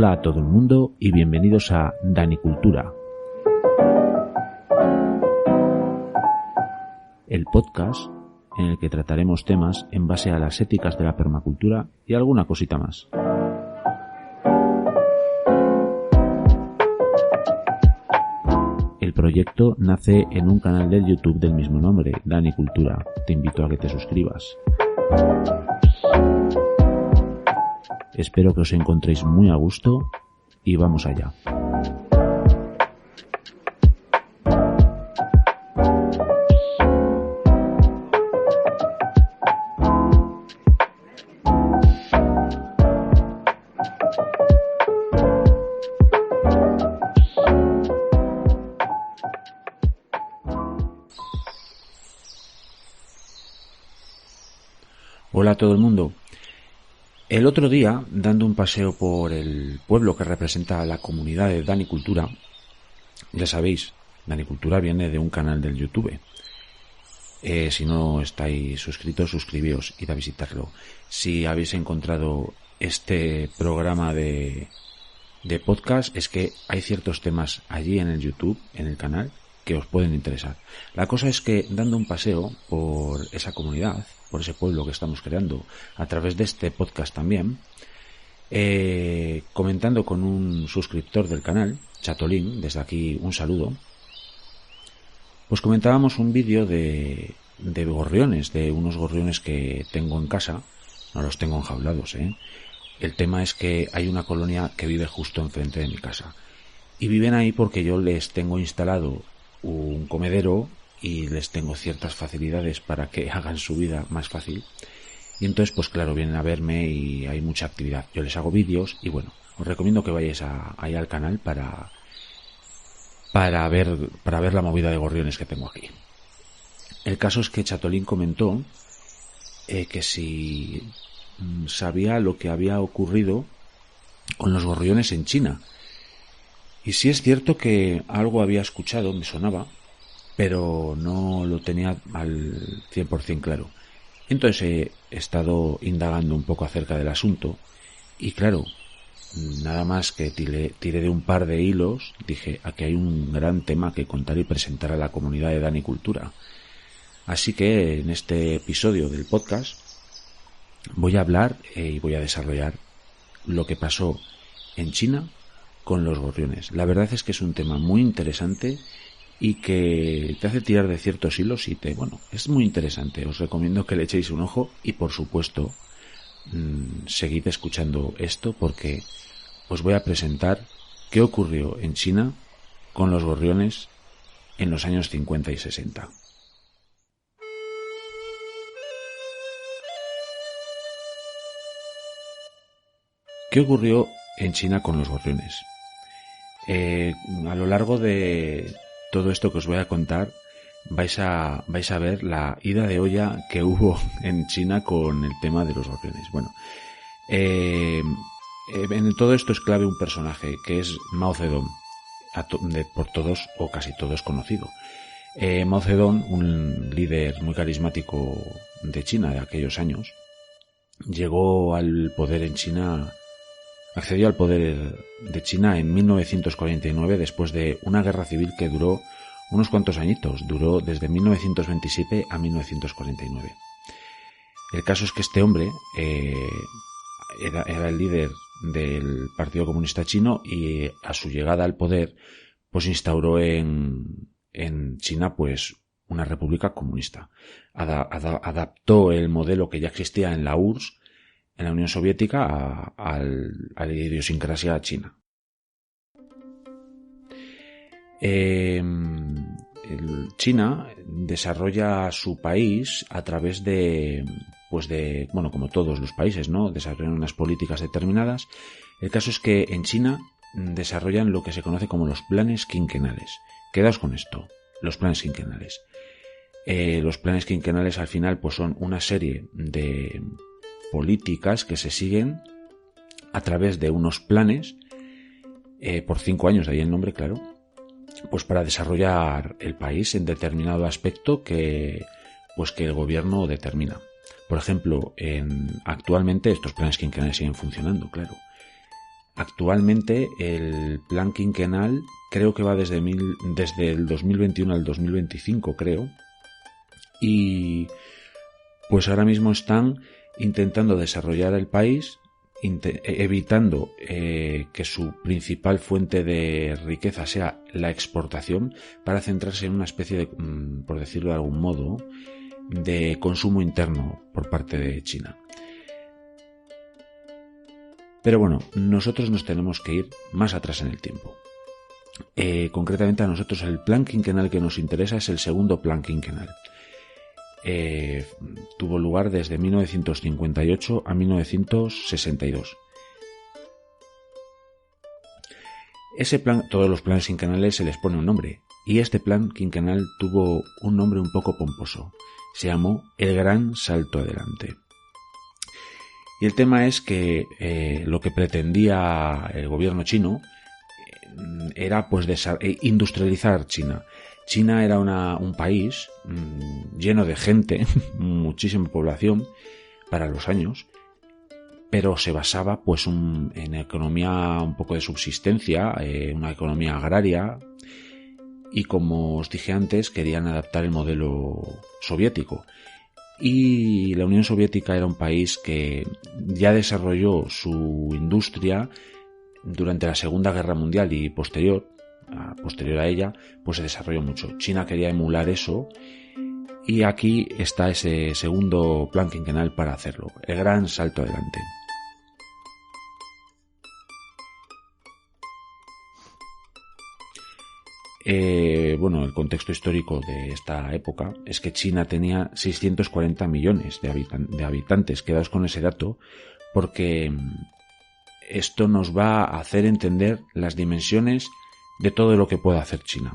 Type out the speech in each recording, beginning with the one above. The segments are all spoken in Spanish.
Hola a todo el mundo y bienvenidos a Danicultura, el podcast en el que trataremos temas en base a las éticas de la permacultura y alguna cosita más. El proyecto nace en un canal de YouTube del mismo nombre, Danicultura. Te invito a que te suscribas. Espero que os encontréis muy a gusto y vamos allá. Hola a todo el mundo. El otro día, dando un paseo por el pueblo que representa a la comunidad de Danicultura, ya sabéis, Danicultura viene de un canal del YouTube. Si no estáis suscritos, suscribíos, id a visitarlo. Si habéis encontrado este programa de podcast, es que hay ciertos temas allí en el YouTube, en el canal, que os pueden interesar. La cosa es que, dando un paseo por esa comunidad, por ese pueblo que estamos creando, a través de este podcast también, comentando con un suscriptor del canal, Chatolín, desde aquí un saludo, pues comentábamos un vídeo de gorriones, de unos gorriones que tengo en casa. No los tengo enjaulados, El tema es que hay una colonia que vive justo enfrente de mi casa. Y viven ahí porque yo les tengo instalado un comedero y les tengo ciertas facilidades para que hagan su vida más fácil. Y entonces, pues claro, vienen a verme y hay mucha actividad. Yo les hago vídeos y bueno, os recomiendo que vayáis ahí al canal para ver la movida de gorriones que tengo aquí. El caso es que Chatolín comentó que si sabía lo que había ocurrido con los gorriones en China. Y sí es cierto que algo había escuchado, me sonaba, pero no lo tenía al 100% claro. Entonces he estado indagando un poco acerca del asunto y claro, nada más que tiré de un par de hilos, dije, aquí hay un gran tema que contar y presentar a la comunidad de Danicultura. Así que en este episodio del podcast voy a hablar y voy a desarrollar lo que pasó en China con los gorriones. La verdad es que es un tema muy interesante y que te hace tirar de ciertos hilos y es muy interesante. Os recomiendo que le echéis un ojo y por supuesto seguid escuchando esto porque os voy a presentar qué ocurrió en China con los gorriones en los años 50 y 60. ¿Qué ocurrió en China con los gorriones? A lo largo de todo esto que os voy a contar vais a ver la ida de olla que hubo en China con el tema de los gorriones. En todo esto es clave un personaje que es Mao Zedong, por todos o casi todos conocido. Mao Zedong, un líder muy carismático de China de aquellos años, llegó al poder en China. Accedió al poder de China en 1949 después de una guerra civil que duró unos cuantos añitos, duró desde 1927 a 1949. El caso es que este hombre era el líder del Partido Comunista Chino y a su llegada al poder pues instauró en China pues una república comunista. Adaptó el modelo que ya existía en la URSS, en la Unión Soviética, a la idiosincrasia china. China desarrolla su país a través como todos los países, ¿no? Desarrollan unas políticas determinadas. El caso es que en China desarrollan lo que se conoce como los planes quinquenales. Quedaos con esto, los planes quinquenales. Los planes quinquenales al final pues son una serie de políticas que se siguen a través de unos planes por 5 años, de ahí el nombre, claro, pues para desarrollar el país en determinado aspecto que el gobierno determina. Por ejemplo, actualmente estos planes quinquenales siguen funcionando, claro. Actualmente el plan quinquenal creo que va desde el 2021 al 2025, creo. Y pues ahora mismo están intentando desarrollar el país, evitando que su principal fuente de riqueza sea la exportación, para centrarse en una especie de, por decirlo de algún modo, de consumo interno por parte de China. Pero bueno, nosotros nos tenemos que ir más atrás en el tiempo. Concretamente a nosotros el plan quinquenal que nos interesa es el segundo plan quinquenal. Tuvo lugar desde 1958 a 1962. Ese plan, todos los planes quinquenales se les pone un nombre, y este plan quinquenal tuvo un nombre un poco pomposo. Se llamó el Gran Salto Adelante. Y el tema es que lo que pretendía el gobierno chino era pues industrializar China. China era un país lleno de gente, muchísima población para los años, pero se basaba pues en economía un poco de subsistencia, una economía agraria, y como os dije antes, querían adaptar el modelo soviético. Y la Unión Soviética era un país que ya desarrolló su industria durante la Segunda Guerra Mundial y posterior a ella, pues se desarrolló mucho. China quería emular eso, y aquí está ese segundo plan quinquenal para hacerlo, el Gran Salto Adelante. Bueno, el contexto histórico de esta época es que China tenía 640 millones de habitantes. Quedaos con ese dato, porque esto nos va a hacer entender las dimensiones de todo lo que puede hacer China.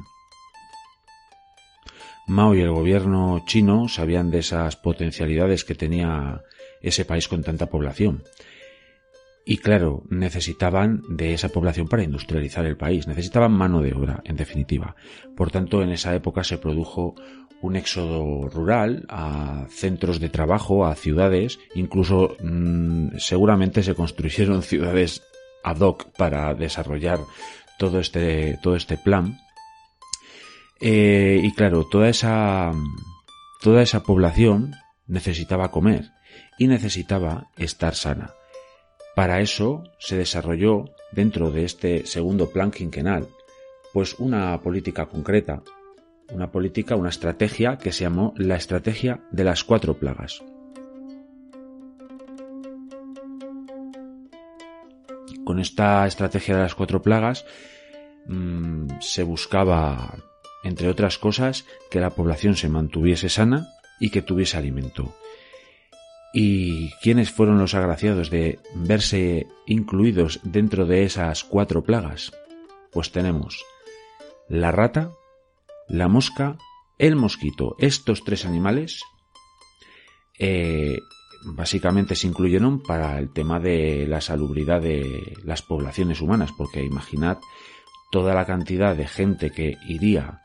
Mao y el gobierno chino sabían de esas potencialidades que tenía ese país con tanta población. Y claro, necesitaban de esa población para industrializar el país, necesitaban mano de obra, en definitiva. Por tanto, en esa época se produjo un éxodo rural a centros de trabajo, a ciudades, incluso seguramente se construyeron ciudades ad hoc para desarrollar todo este plan. Y claro, toda esa población necesitaba comer y necesitaba estar sana. Para eso se desarrolló dentro de este segundo plan quinquenal pues una política concreta, una estrategia que se llamó la estrategia de las 4 plagas. Con esta estrategia de las 4 plagas se buscaba, entre otras cosas, que la población se mantuviese sana y que tuviese alimento. ¿Y quiénes fueron los agraciados de verse incluidos dentro de esas 4 plagas? Pues tenemos la rata, la mosca, el mosquito. Estos 3 animales básicamente se incluyeron para el tema de la salubridad de las poblaciones humanas, porque imaginad toda la cantidad de gente que iría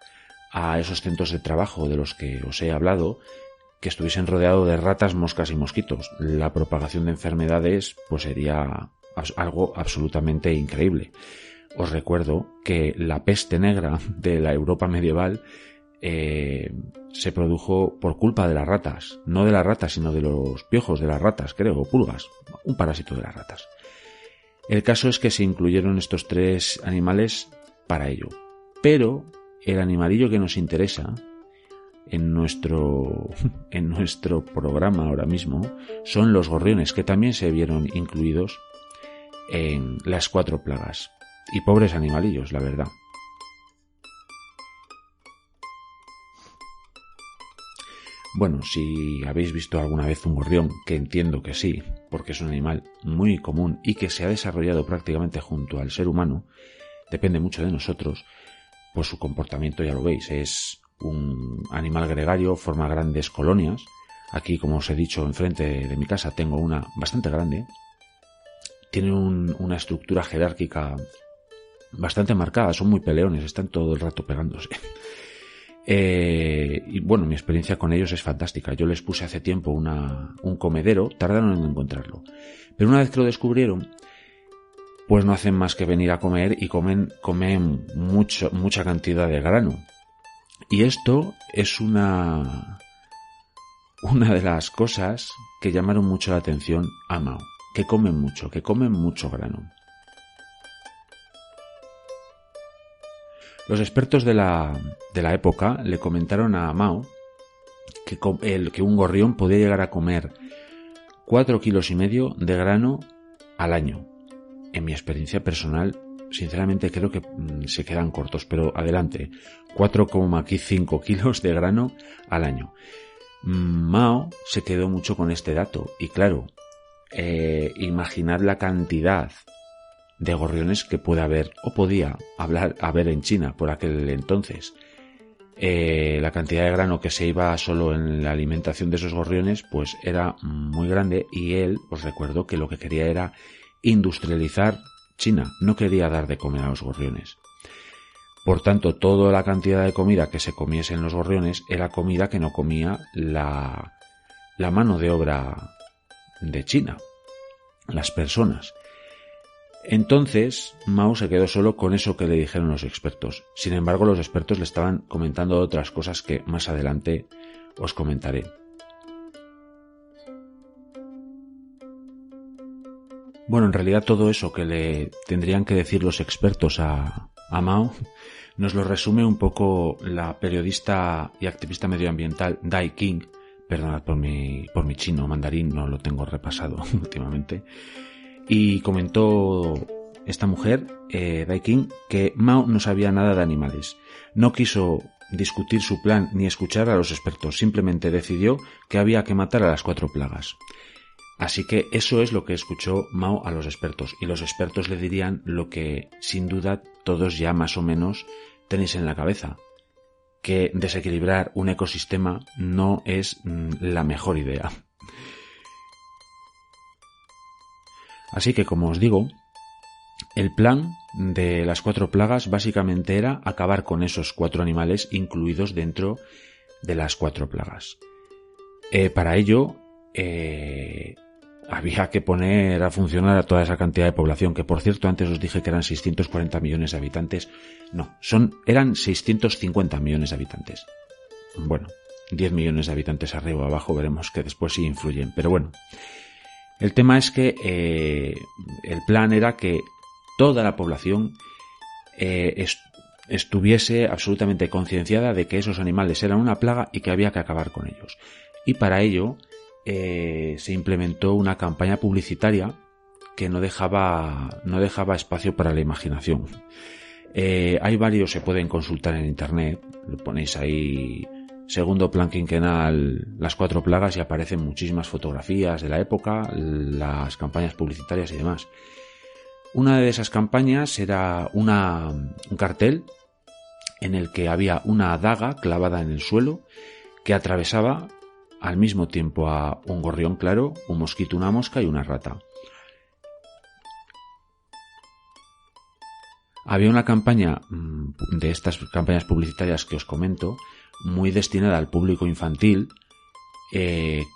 a esos centros de trabajo de los que os he hablado, que estuviesen rodeados de ratas, moscas y mosquitos. La propagación de enfermedades pues sería algo absolutamente increíble. Os recuerdo que la peste negra de la Europa medieval se produjo por culpa de las ratas. No de las ratas, sino de los piojos de las ratas, creo, o pulgas. Un parásito de las ratas. El caso es que se incluyeron estos 3 animales para ello. Pero el animalillo que nos interesa en nuestro programa ahora mismo son los gorriones, que también se vieron incluidos en las 4 plagas. Y pobres animalillos, la verdad. Bueno, si habéis visto alguna vez un gorrión, que entiendo que sí, porque es un animal muy común y que se ha desarrollado prácticamente junto al ser humano, depende mucho de nosotros, pues su comportamiento ya lo veis, es un animal gregario, forma grandes colonias. Aquí, como os he dicho, enfrente de mi casa tengo una bastante grande. Tiene una estructura jerárquica bastante marcada, son muy peleones, están todo el rato pegándose. Y bueno, mi experiencia con ellos es fantástica. Yo les puse hace tiempo un comedero, tardaron en encontrarlo. Pero una vez que lo descubrieron, pues no hacen más que venir a comer y comen mucha cantidad de grano. Y esto es una de las cosas que llamaron mucho la atención a Mao, que comen mucho grano. Los expertos de la época le comentaron a Mao que un gorrión podía llegar a comer 4,5 kilos de grano al año. En mi experiencia personal, sinceramente creo que se quedan cortos, pero adelante, 4,5 kilos de grano al año. Mao se quedó mucho con este dato y claro, imaginad la cantidad de gorriones que puede haber o podía haber en China por aquel entonces. La cantidad de grano que se iba solo en la alimentación de esos gorriones pues era muy grande y él, os recuerdo que lo que quería era industrializar China, no quería dar de comer a los gorriones. Por tanto, toda la cantidad de comida que se comiese en los gorriones era comida que no comía la mano de obra de China, las personas. Entonces, Mao se quedó solo con eso que le dijeron los expertos. Sin embargo, los expertos le estaban comentando otras cosas que más adelante os comentaré. Bueno, en realidad todo eso que le tendrían que decir los expertos a Mao nos lo resume un poco la periodista y activista medioambiental Dai Qing. Perdonad por mi chino mandarín, no lo tengo repasado últimamente. Y comentó esta mujer, Dai Qing, que Mao no sabía nada de animales. No quiso discutir su plan ni escuchar a los expertos, simplemente decidió que había que matar a las 4 plagas. Así que eso es lo que escuchó Mao a los expertos, y los expertos le dirían lo que sin duda todos ya más o menos tenéis en la cabeza, que desequilibrar un ecosistema no es la mejor idea. Así que, como os digo, el plan de las 4 plagas básicamente era acabar con esos 4 animales incluidos dentro de las 4 plagas. Para ello, había que poner a funcionar a toda esa cantidad de población, que por cierto antes os dije que eran 640 millones de habitantes. No, eran 650 millones de habitantes. Bueno, 10 millones de habitantes arriba o abajo, veremos que después sí influyen, pero bueno. El tema es que el plan era que toda la población estuviese absolutamente concienciada de que esos animales eran una plaga y que había que acabar con ellos. Y para ello se implementó una campaña publicitaria que no dejaba espacio para la imaginación. Hay varios, se pueden consultar en internet, lo ponéis ahí, segundo plan quinquenal, las 4 plagas, y aparecen muchísimas fotografías de la época, las campañas publicitarias y demás. Una de esas campañas era un cartel en el que había una daga clavada en el suelo que atravesaba al mismo tiempo a un gorrión claro, un mosquito, una mosca y una rata. Había una campaña de estas campañas publicitarias que os comento, muy destinada al público infantil, que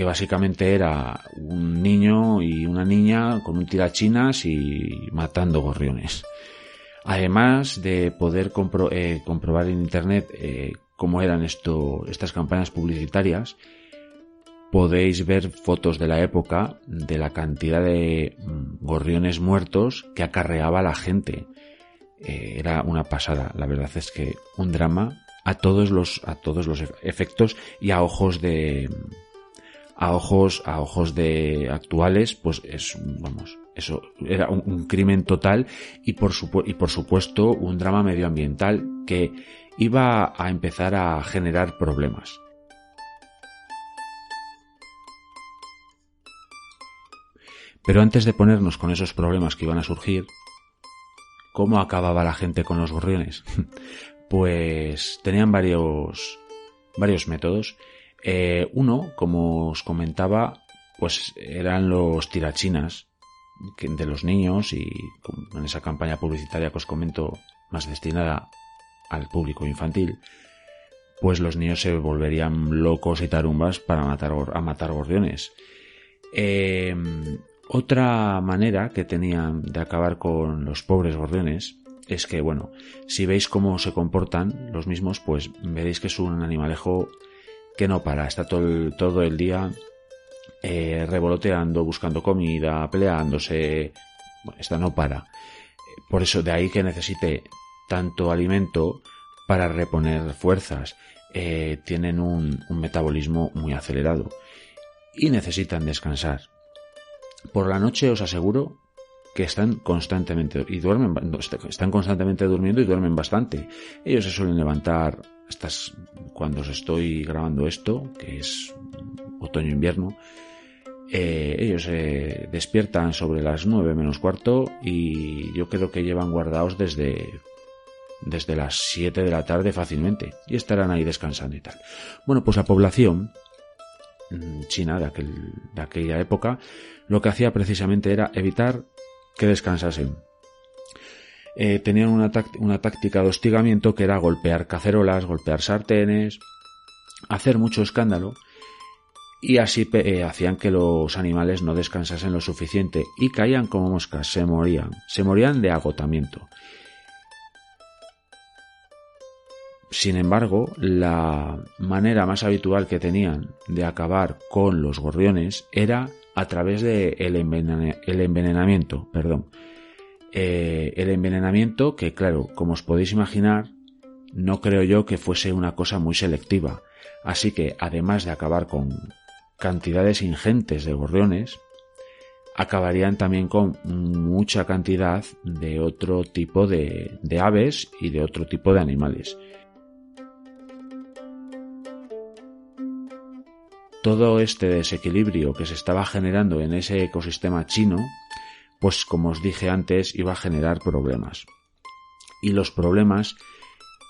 básicamente era un niño y una niña con un tirachinas y matando gorriones. Además de poder comprobar en internet cómo eran estas campañas publicitarias, podéis ver fotos de la época de la cantidad de gorriones muertos que acarreaba la gente. Era una pasada, la verdad es que un drama a todos los efectos, y a ojos de actuales, pues eso era un crimen total y por supuesto un drama medioambiental que iba a empezar a generar problemas. Pero antes de ponernos con esos problemas que iban a surgir, ¿cómo acababa la gente con los gorriones? Pues tenían varios métodos. Uno, como os comentaba, pues eran los tirachinas de los niños, y en esa campaña publicitaria que os comento, más destinada al público infantil, pues los niños se volverían locos y tarumbas para matar gorriones. Otra manera que tenían de acabar con los pobres gorriones es que, bueno, si veis cómo se comportan los mismos, pues veréis que es un animalejo que no para, está todo el día revoloteando, buscando comida, peleándose, bueno, esta no para. Por eso de ahí que necesite tanto alimento para reponer fuerzas. Tienen un metabolismo muy acelerado y necesitan descansar. Por la noche os aseguro que están constantemente durmiendo y duermen bastante. Ellos se suelen levantar cuando os estoy grabando esto, que es otoño-invierno. Ellos se despiertan sobre las 9 menos cuarto y yo creo que llevan guardados desde las 7 de la tarde fácilmente y estarán ahí descansando y tal. Bueno, pues la población china de aquella época lo que hacía precisamente era evitar que descansasen. Tenían una táctica de hostigamiento que era golpear cacerolas, golpear sartenes, hacer mucho escándalo, y así hacían que los animales no descansasen lo suficiente y caían como moscas, se morían de agotamiento. Sin embargo, la manera más habitual que tenían de acabar con los gorriones era a través de el envenenamiento. El envenenamiento que, claro, como os podéis imaginar, no creo yo que fuese una cosa muy selectiva. Así que, además de acabar con cantidades ingentes de gorriones, acabarían también con mucha cantidad de otro tipo de aves y de otro tipo de animales. Todo este desequilibrio que se estaba generando en ese ecosistema chino, pues como os dije antes, iba a generar problemas. Y los problemas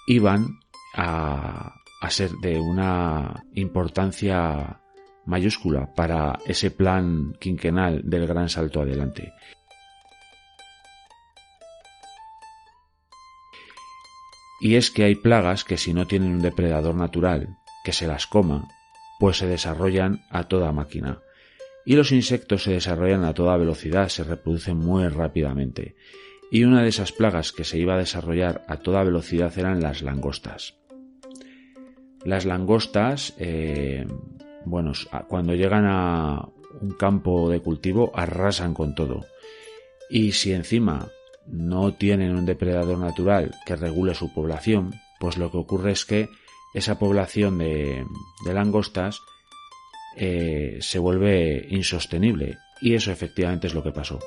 iban a ser de una importancia mayúscula para ese plan quinquenal del gran salto adelante. Y es que hay plagas que, si no tienen un depredador natural que se las coma, pues se desarrollan a toda máquina. Y los insectos se desarrollan a toda velocidad, se reproducen muy rápidamente. Y una de esas plagas que se iba a desarrollar a toda velocidad eran las langostas. Las langostas, cuando llegan a un campo de cultivo, arrasan con todo. Y si encima no tienen un depredador natural que regule su población, pues lo que ocurre es que esa población de langostas se vuelve insostenible, y eso efectivamente es lo que pasó.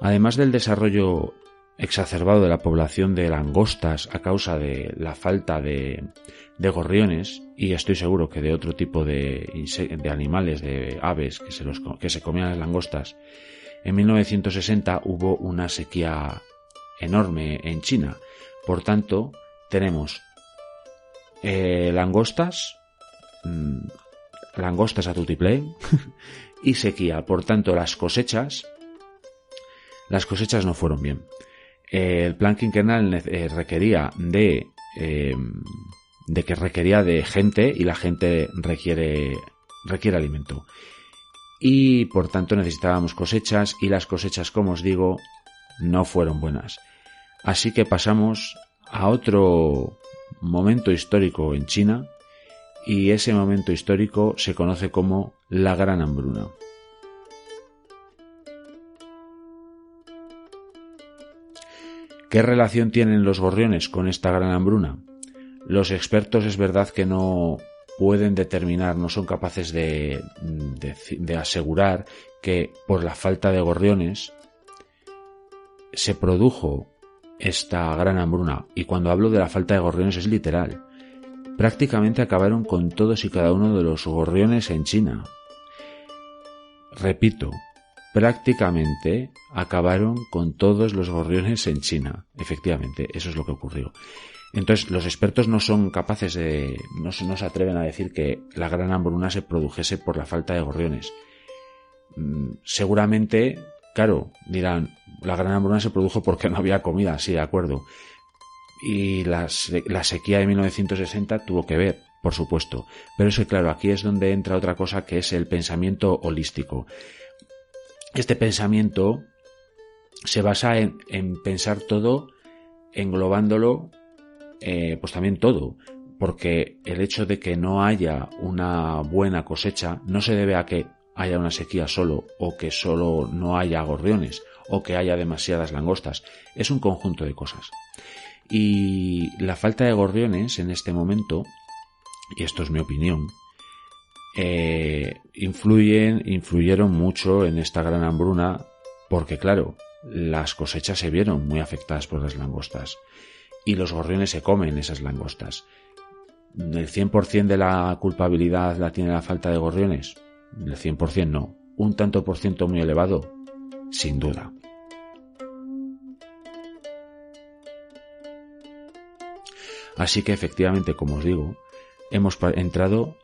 Además del desarrollo exacerbado de la población de langostas a causa de la falta de gorriones, y estoy seguro que de otro tipo de animales, de aves que se comían las langostas, en 1960 hubo una sequía enorme en China. Por tanto, tenemos langostas a tutiplén y sequía. Por tanto, las cosechas no fueron bien. El plan quinquenal requería de gente, y la gente requiere alimento. Y por tanto necesitábamos cosechas, y las cosechas, como os digo, no fueron buenas. Así que pasamos a otro momento histórico en China, y ese momento histórico se conoce como la Gran Hambruna. ¿Qué relación tienen los gorriones con esta Gran Hambruna? Los expertos es verdad que no pueden determinar, no son capaces de asegurar que por la falta de gorriones se produjo esta Gran Hambruna. Y cuando hablo de la falta de gorriones es literal. Prácticamente acabaron con todos y cada uno de los gorriones en China. Repito, prácticamente acabaron con todos los gorriones en China. Efectivamente, eso es lo que ocurrió. Entonces, los expertos no son capaces no se atreven a decir que la Gran Hambruna se produjese por la falta de gorriones. Seguramente, claro, dirán, la Gran Hambruna se produjo porque no había comida, sí, de acuerdo. Y la sequía de 1960 tuvo que ver, por supuesto. Pero es que, claro, aquí es donde entra otra cosa, que es el pensamiento holístico. Este pensamiento se basa en pensar todo, englobándolo, pues también todo. Porque el hecho de que no haya una buena cosecha no se debe a que haya una sequía solo, o que solo no haya gorriones, o que haya demasiadas langostas. Es un conjunto de cosas. Y la falta de gorriones en este momento, y esto es mi opinión, influyeron mucho en esta gran hambruna, porque claro, las cosechas se vieron muy afectadas por las langostas, y los gorriones se comen esas langostas. ¿El 100% de la culpabilidad la tiene la falta de gorriones? El 100% no. ¿Un tanto por ciento muy elevado? Sin duda. Así que efectivamente, como os digo, hemos entrado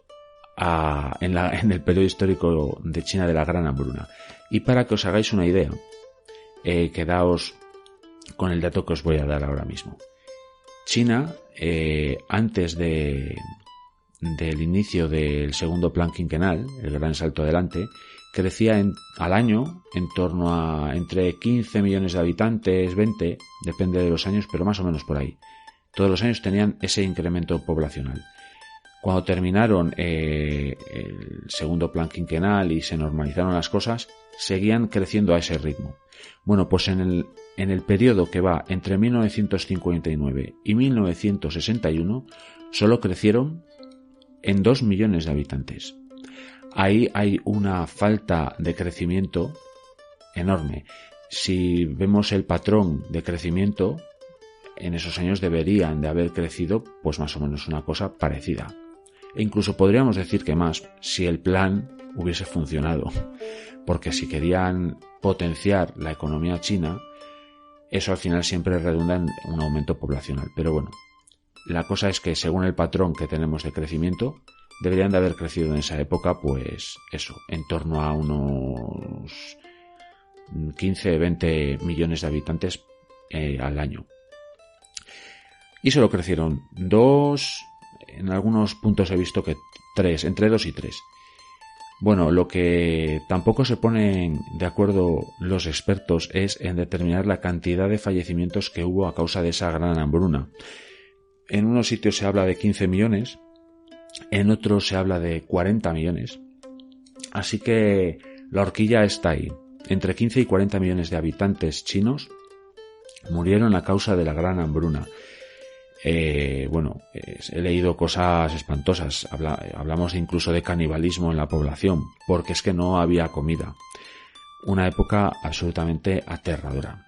en el periodo histórico de China de la gran hambruna. Y para que os hagáis una idea, quedaos con el dato que os voy a dar ahora mismo. China, antes del inicio del segundo plan quinquenal, el gran salto adelante, crecía al año en torno a entre 15 millones de habitantes, 20, depende de los años, pero más o menos por ahí. Todos los años tenían ese incremento poblacional. Cuando terminaron el segundo plan quinquenal y se normalizaron las cosas, seguían creciendo a ese ritmo. Bueno, pues en el periodo que va entre 1959 y 1961, solo crecieron en 2 millones de habitantes. Ahí hay una falta de crecimiento enorme. Si vemos el patrón de crecimiento, en esos años deberían de haber crecido pues más o menos una cosa parecida. E incluso podríamos decir que más, si el plan hubiese funcionado. Porque si querían potenciar la economía china, eso al final siempre redunda en un aumento poblacional. Pero bueno, la cosa es que según el patrón que tenemos de crecimiento, deberían de haber crecido en esa época, pues eso, en torno a unos 15-20 millones de habitantes al año. Y solo crecieron 2, en algunos puntos he visto que 3, entre 2 y 3. Bueno, lo que tampoco se ponen de acuerdo los expertos es en determinar la cantidad de fallecimientos que hubo a causa de esa gran hambruna. En unos sitios se habla de 15 millones, en otros se habla de 40 millones. Así que la horquilla está ahí. Entre 15 y 40 millones de habitantes chinos murieron a causa de la gran hambruna. He leído cosas espantosas. Hablamos incluso de canibalismo en la población, porque es que no había comida. Una época absolutamente aterradora.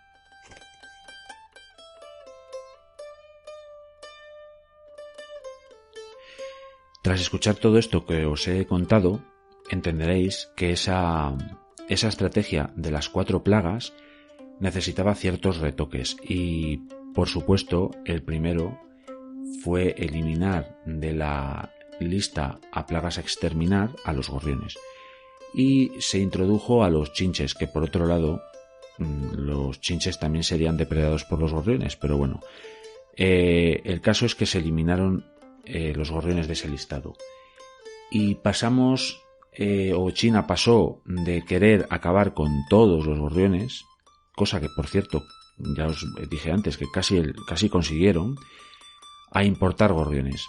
Tras escuchar todo esto que os he contado, entenderéis que esa estrategia de las 4 plagas necesitaba ciertos retoques y, por supuesto, el primero fue eliminar de la lista a plagas a exterminar a los gorriones y se introdujo a los chinches, que por otro lado los chinches también serían depredados por los gorriones, pero bueno, el caso es que se eliminaron los gorriones de ese listado y pasamos China pasó de querer acabar con todos los gorriones, cosa que por cierto ya os dije antes que casi consiguieron, a importar gorriones.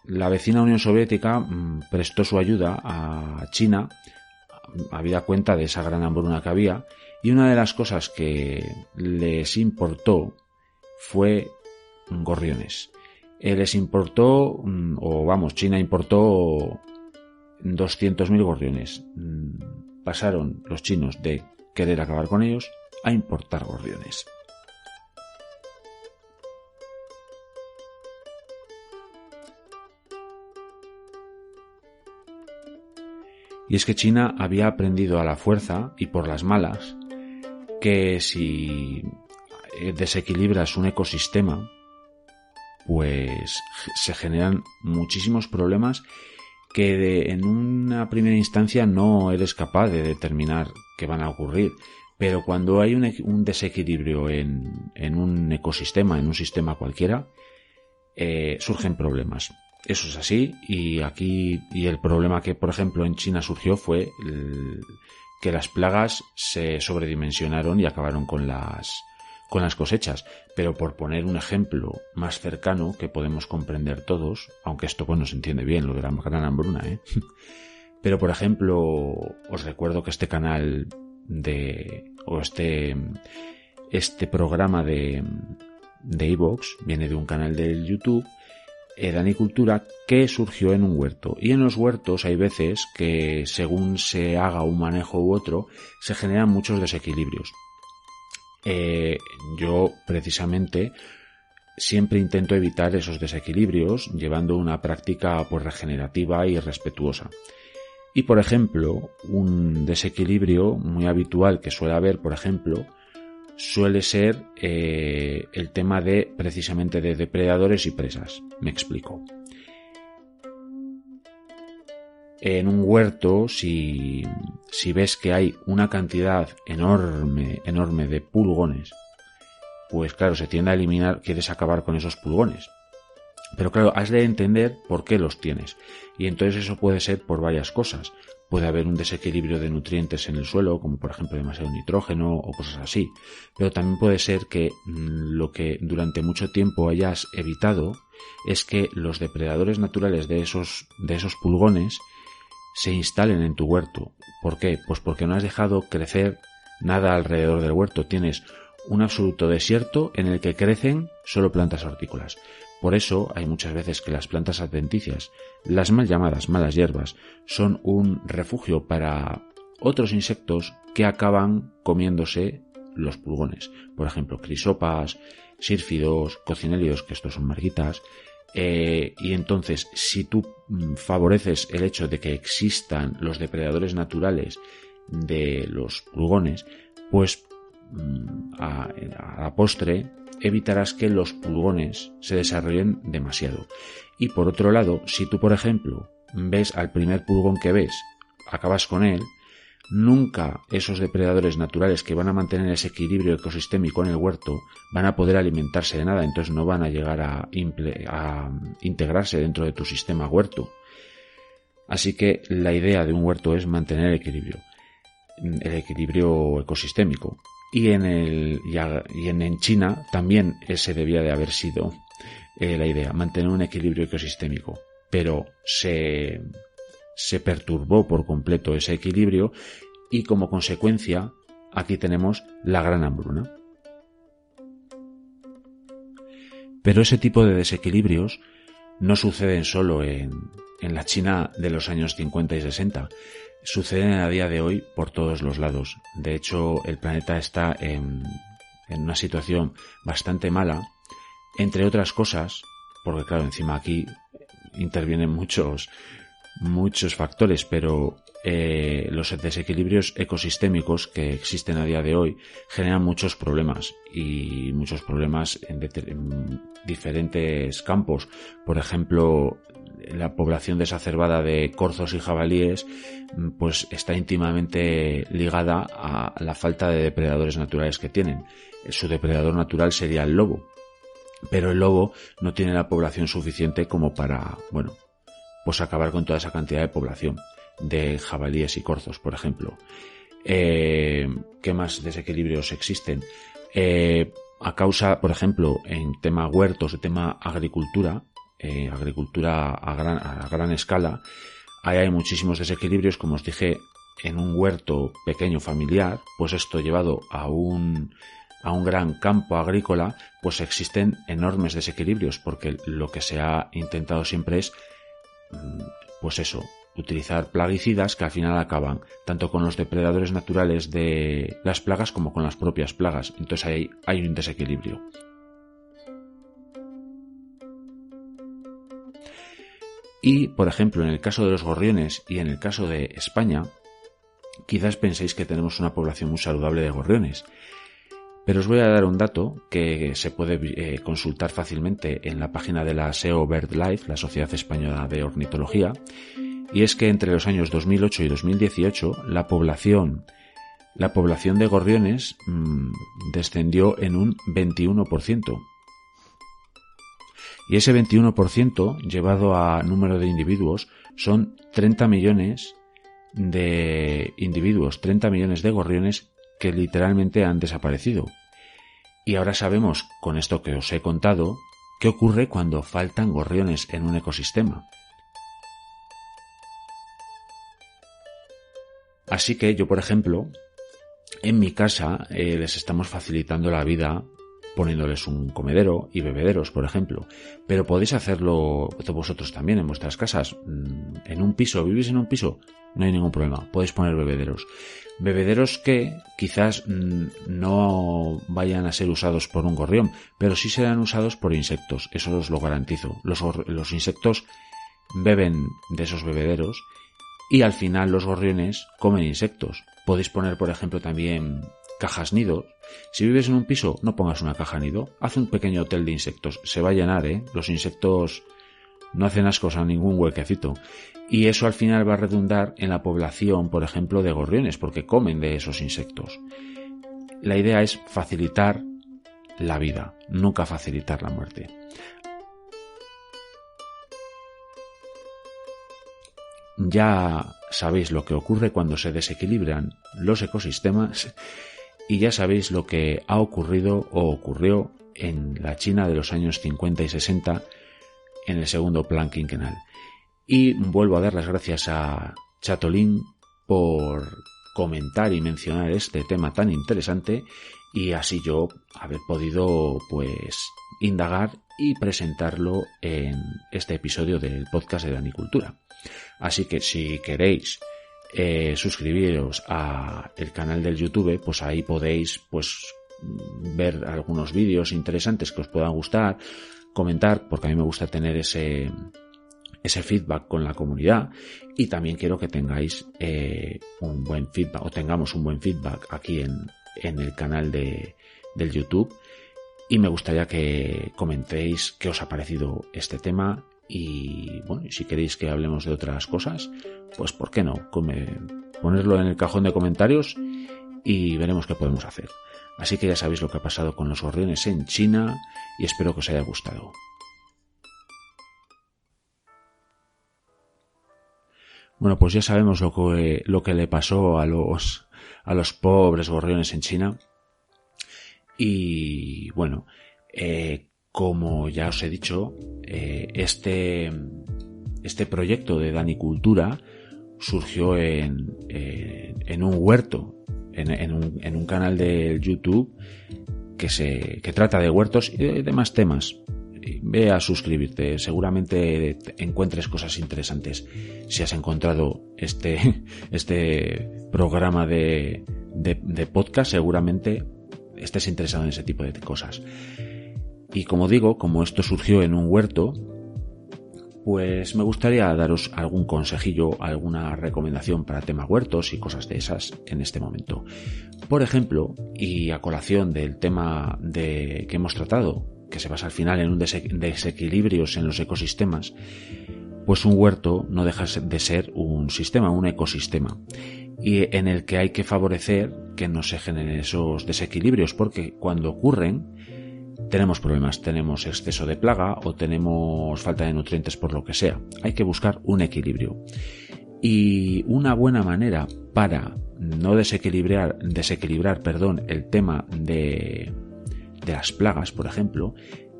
La vecina Unión Soviética prestó su ayuda a China, habida cuenta de esa gran hambruna que había, y una de las cosas que les importó fue gorriones. Les importó, China importó 200.000 gorriones. Pasaron los chinos de querer acabar con ellos a importar gorriones. Y es que China había aprendido a la fuerza y por las malas que si desequilibras un ecosistema, pues se generan muchísimos problemas que en una primera instancia no eres capaz de determinar que van a ocurrir. Pero cuando hay un desequilibrio en un ecosistema, en un sistema cualquiera, surgen problemas. Eso es así, y el problema que, por ejemplo, en China surgió fue que las plagas se sobredimensionaron y acabaron con las cosechas. Pero por poner un ejemplo más cercano que podemos comprender todos, aunque esto pues no se entiende bien, lo de la gran hambruna, pero por ejemplo, os recuerdo que este canal este programa de iVoox viene de un canal del YouTube, Danicultura, que surgió en un huerto. Y en los huertos hay veces que, según se haga un manejo u otro, se generan muchos desequilibrios. Yo precisamente siempre intento evitar esos desequilibrios llevando una práctica pues regenerativa y respetuosa. Y por ejemplo, un desequilibrio muy habitual que suele haber, por ejemplo, suele ser el tema precisamente de depredadores y presas. Me explico. En un huerto, si ves que hay una cantidad enorme de pulgones, pues claro, se tiende a eliminar, quieres acabar con esos pulgones. Pero claro, has de entender por qué los tienes. Y entonces eso puede ser por varias cosas. Puede haber un desequilibrio de nutrientes en el suelo, como por ejemplo demasiado nitrógeno o cosas así. Pero también puede ser que lo que durante mucho tiempo hayas evitado es que los depredadores naturales de esos pulgones se instalen en tu huerto. ¿Por qué? Pues porque no has dejado crecer nada alrededor del huerto. Tienes un absoluto desierto en el que crecen solo plantas hortícolas. Por eso hay muchas veces que las plantas adventicias, las mal llamadas malas hierbas, son un refugio para otros insectos que acaban comiéndose los pulgones. Por ejemplo, crisopas, sírfidos, cocinélidos, que estos son marguitas. Y entonces, si tú favoreces el hecho de que existan los depredadores naturales de los pulgones, pues a la postre evitarás que los pulgones se desarrollen demasiado. Y por otro lado, si tú, por ejemplo, ves al primer pulgón que ves, acabas con él, nunca esos depredadores naturales que van a mantener ese equilibrio ecosistémico en el huerto van a poder alimentarse de nada, entonces no van a llegar a integrarse dentro de tu sistema huerto. Así que la idea de un huerto es mantener el equilibrio ecosistémico. Y en China también ese debía de haber sido la idea, mantener un equilibrio ecosistémico. Pero se perturbó por completo ese equilibrio y como consecuencia aquí tenemos la gran hambruna. Pero ese tipo de desequilibrios no suceden solo en la China de los años 50 y 60. Suceden a día de hoy por todos los lados. De hecho, el planeta está en una situación bastante mala, entre otras cosas, porque claro, encima aquí intervienen muchos factores, pero los desequilibrios ecosistémicos que existen a día de hoy generan muchos problemas y muchos problemas en diferentes campos. Por ejemplo, la población desacerbada de corzos y jabalíes pues está íntimamente ligada a la falta de depredadores naturales que tienen. Su depredador natural sería el lobo, pero el lobo no tiene la población suficiente como para, pues acabar con toda esa cantidad de población de jabalíes y corzos, por ejemplo. ¿Qué más desequilibrios existen? A causa, por ejemplo, en tema huertos, tema agricultura a gran escala, ahí hay muchísimos desequilibrios, como os dije, en un huerto pequeño familiar, pues esto llevado a un gran campo agrícola, pues existen enormes desequilibrios, porque lo que se ha intentado siempre es, pues eso, utilizar plaguicidas que al final acaban tanto con los depredadores naturales de las plagas como con las propias plagas. Entonces ahí hay un desequilibrio. Y, por ejemplo, en el caso de los gorriones y en el caso de España, quizás penséis que tenemos una población muy saludable de gorriones. Pero os voy a dar un dato que se puede consultar fácilmente en la página de la SEO BirdLife, la Sociedad Española de Ornitología, y es que entre los años 2008 y 2018 la población de gorriones descendió en un 21%. Y ese 21% llevado a número de individuos son 30 millones de individuos, 30 millones de gorriones que literalmente han desaparecido. Y ahora sabemos, con esto que os he contado, qué ocurre cuando faltan gorriones en un ecosistema. Así que yo, por ejemplo, en mi casa les estamos facilitando la vida poniéndoles un comedero y bebederos, por ejemplo. Pero podéis hacerlo vosotros también en vuestras casas. En un piso, ¿vivís en un piso? No hay ningún problema, podéis poner bebederos. Bebederos que quizás no vayan a ser usados por un gorrión, pero sí serán usados por insectos, eso os lo garantizo. Los insectos beben de esos bebederos y al final los gorriones comen insectos. Podéis poner, por ejemplo, también cajas nidos. Si vives en un piso, no pongas una caja nido, haz un pequeño hotel de insectos, se va a llenar, Los insectos no hacen ascos a ningún huequecito. Y eso al final va a redundar en la población, por ejemplo, de gorriones, porque comen de esos insectos. La idea es facilitar la vida, nunca facilitar la muerte. Ya sabéis lo que ocurre cuando se desequilibran los ecosistemas y ya sabéis lo que ha ocurrido o ocurrió en la China de los años 50 y 60 en el segundo plan quinquenal. Y vuelvo a dar las gracias a Chatolin por comentar y mencionar este tema tan interesante y así yo haber podido indagar y presentarlo en este episodio del podcast de Danicultura. Así que si queréis suscribiros a el canal del YouTube, pues ahí podéis ver algunos vídeos interesantes que os puedan gustar, comentar, porque a mí me gusta tener ese feedback con la comunidad y también quiero que tengáis un buen feedback o tengamos un buen feedback aquí en el canal del YouTube y me gustaría que comentéis qué os ha parecido este tema y bueno, si queréis que hablemos de otras cosas, pues por qué no, ponerlo en el cajón de comentarios y veremos qué podemos hacer. Así que ya sabéis lo que ha pasado con los gorriones en China y espero que os haya gustado. Bueno, pues ya sabemos lo que le pasó a los pobres gorriones en China. Y bueno, como ya os he dicho, este proyecto de Danicultura surgió en un huerto, en un canal de YouTube que trata de huertos y de demás temas. Ve a suscribirte, seguramente encuentres cosas interesantes. Si has encontrado este programa de podcast, seguramente estés interesado en ese tipo de cosas. Y como digo, como esto surgió en un huerto, pues me gustaría daros algún consejillo, alguna recomendación para tema huertos y cosas de esas en este momento. Por ejemplo, y a colación del tema que hemos tratado, que se basa al final en un desequilibrios en los ecosistemas, pues un huerto no deja de ser un sistema, un ecosistema, y en el que hay que favorecer que no se generen esos desequilibrios, porque cuando ocurren tenemos problemas, tenemos exceso de plaga o tenemos falta de nutrientes por lo que sea. Hay que buscar un equilibrio. Y una buena manera para no desequilibrar el tema de las plagas, por ejemplo,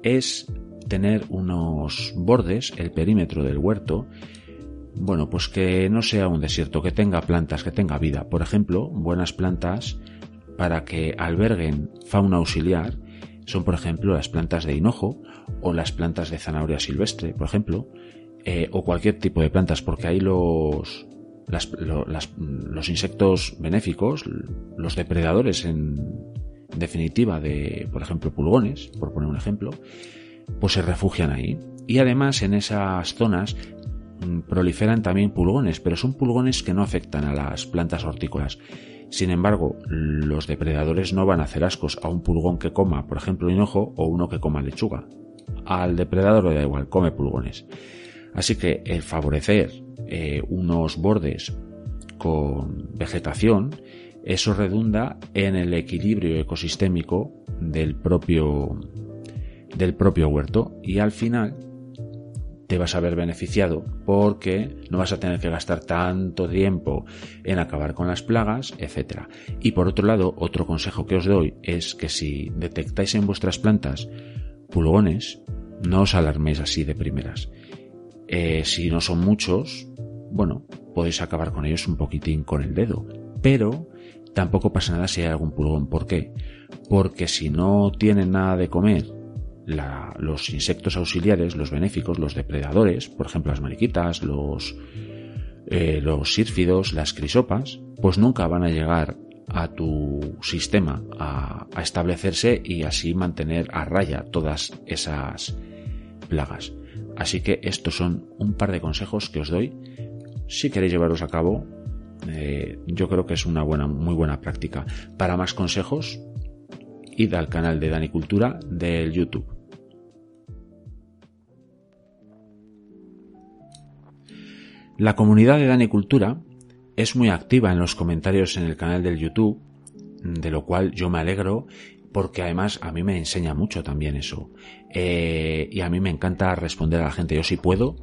es tener unos bordes, el perímetro del huerto, bueno, pues que no sea un desierto, que tenga plantas, que tenga vida. Por ejemplo, buenas plantas para que alberguen fauna auxiliar son, por ejemplo, las plantas de hinojo o las plantas de zanahoria silvestre, por ejemplo, o cualquier tipo de plantas, porque ahí los insectos benéficos, los depredadores en definitiva de, por ejemplo, pulgones, por poner un ejemplo, pues se refugian ahí. Y además en esas zonas proliferan también pulgones, pero son pulgones que no afectan a las plantas hortícolas. Sin embargo, los depredadores no van a hacer ascos a un pulgón que coma, por ejemplo, hinojo o uno que coma lechuga. Al depredador le da igual, come pulgones. Así que el favorecer unos bordes con vegetación, eso redunda en el equilibrio ecosistémico del propio del propio huerto, y al final te vas a ver beneficiado porque no vas a tener que gastar tanto tiempo en acabar con las plagas, etcétera. Y por otro lado, otro consejo que os doy es que si detectáis en vuestras plantas pulgones, no os alarméis así de primeras. Si no son muchos, bueno, podéis acabar con ellos un poquitín con el dedo, pero tampoco pasa nada si hay algún pulgón. ¿Por qué? Porque si no tienen nada de comer, los insectos auxiliares, los benéficos, los depredadores, por ejemplo las mariquitas, los sírfidos, las crisopas, pues nunca van a llegar a tu sistema a establecerse y así mantener a raya todas esas plagas. Así que estos son un par de consejos que os doy. Si queréis llevarlos a cabo, yo creo que es una muy buena práctica. Para más consejos, id al canal de Danicultura del YouTube. La comunidad de Danicultura es muy activa en los comentarios en el canal del YouTube, de lo cual yo me alegro, porque además a mí me enseña mucho también eso. Y a mí me encanta responder a la gente. Yo si puedo,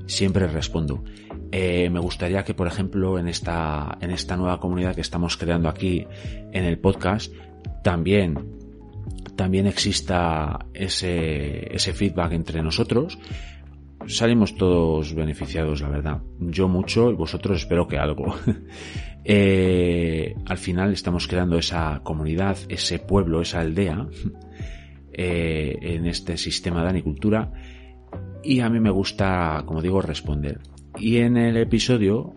siempre respondo. Me gustaría que, por ejemplo, en esta nueva comunidad que estamos creando aquí en el podcast, también exista ese feedback entre nosotros. Salimos todos beneficiados, la verdad. Yo mucho y vosotros espero que algo. Al final estamos creando esa comunidad, ese pueblo, esa aldea en este sistema de Danicultura, y a mí me gusta, como digo, responder. Y en el episodio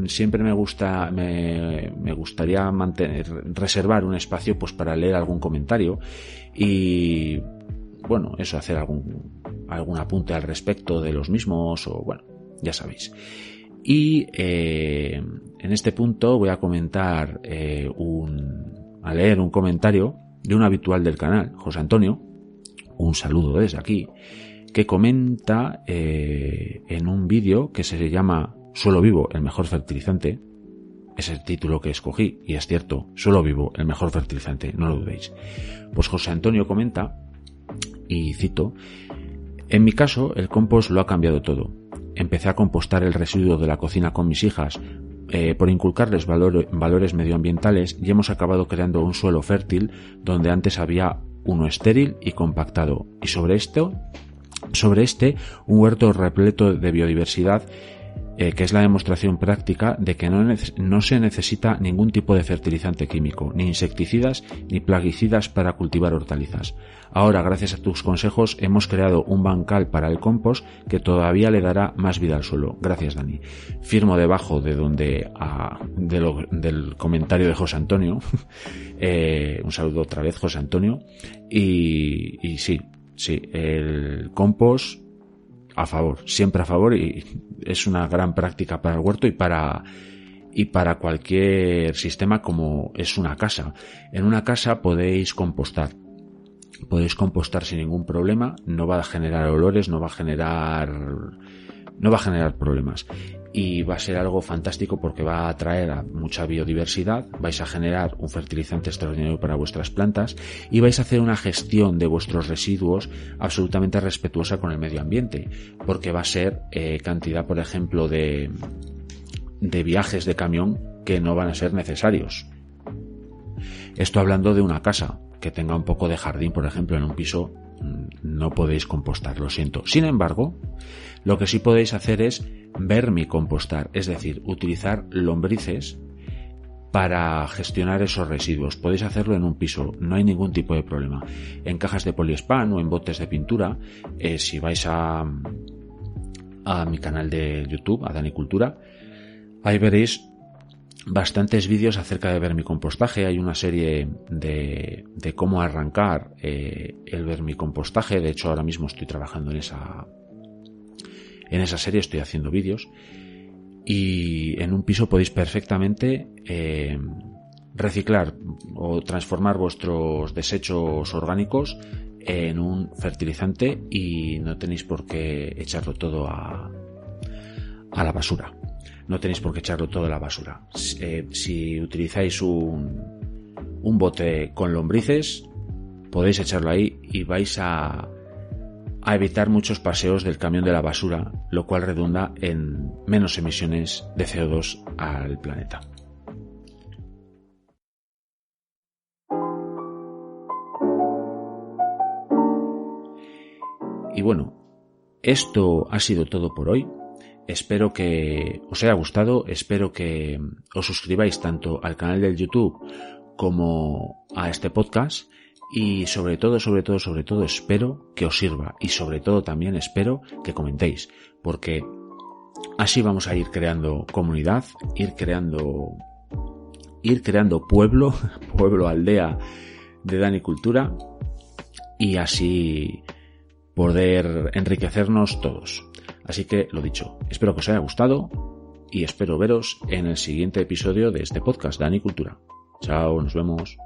siempre me gustaría reservar un espacio pues para leer algún comentario y bueno, eso, hacer algún apunte al respecto de los mismos, o bueno, ya sabéis. Y en este punto voy a comentar a leer un comentario de un habitual del canal, José Antonio, un saludo desde aquí, que comenta en un vídeo que se llama Suelo Vivo, el mejor fertilizante. Es el título que escogí y es cierto, Suelo Vivo, el mejor fertilizante, no lo dudéis. Pues José Antonio comenta, y cito: en mi caso, el compost lo ha cambiado todo. Empecé a compostar el residuo de la cocina con mis hijas por inculcarles valores medioambientales, y hemos acabado creando un suelo fértil donde antes había uno estéril y compactado, y sobre este un huerto repleto de biodiversidad, que es la demostración práctica de que no se necesita ningún tipo de fertilizante químico, ni insecticidas ni plaguicidas para cultivar hortalizas. Ahora, gracias a tus consejos, hemos creado un bancal para el compost que todavía le dará más vida al suelo. Gracias, Dani. Firmo debajo de del comentario de José Antonio. Un saludo otra vez, José Antonio. Y sí, el compost a favor, siempre a favor, y es una gran práctica para el huerto y para cualquier sistema como es una casa. En una casa podéis compostar sin ningún problema, no va a generar olores, no va a generar problemas, y va a ser algo fantástico porque va a atraer a mucha biodiversidad, vais a generar un fertilizante extraordinario para vuestras plantas y vais a hacer una gestión de vuestros residuos absolutamente respetuosa con el medio ambiente, porque va a ser cantidad, por ejemplo, de viajes de camión que no van a ser necesarios. Esto hablando de una casa que tenga un poco de jardín, por ejemplo. En un piso no podéis compostar, lo siento. Sin embargo, lo que sí podéis hacer es vermicompostar, es decir, utilizar lombrices para gestionar esos residuos. Podéis hacerlo en un piso, no hay ningún tipo de problema. En cajas de poliespán o en botes de pintura, si vais a mi canal de YouTube, a Danicultura, ahí veréis bastantes vídeos acerca de vermicompostaje. Hay una serie de cómo arrancar el vermicompostaje. De hecho, ahora mismo estoy trabajando en esa serie, estoy haciendo vídeos. Y en un piso podéis perfectamente reciclar o transformar vuestros desechos orgánicos en un fertilizante y no tenéis por qué echarlo todo a la basura. Si utilizáis un bote con lombrices, podéis echarlo ahí y vais a a evitar muchos paseos del camión de la basura, lo cual redunda en menos emisiones de CO2 al planeta. Y bueno, esto ha sido todo por hoy. Espero que os haya gustado, espero que os suscribáis tanto al canal del YouTube como a este podcast y sobre todo espero que os sirva y sobre todo también espero que comentéis, porque así vamos a ir creando comunidad, ir creando pueblo, aldea de Dani Cultura y así poder enriquecernos todos. Así que lo dicho, espero que os haya gustado y espero veros en el siguiente episodio de este podcast Dani Cultura. Chao, nos vemos.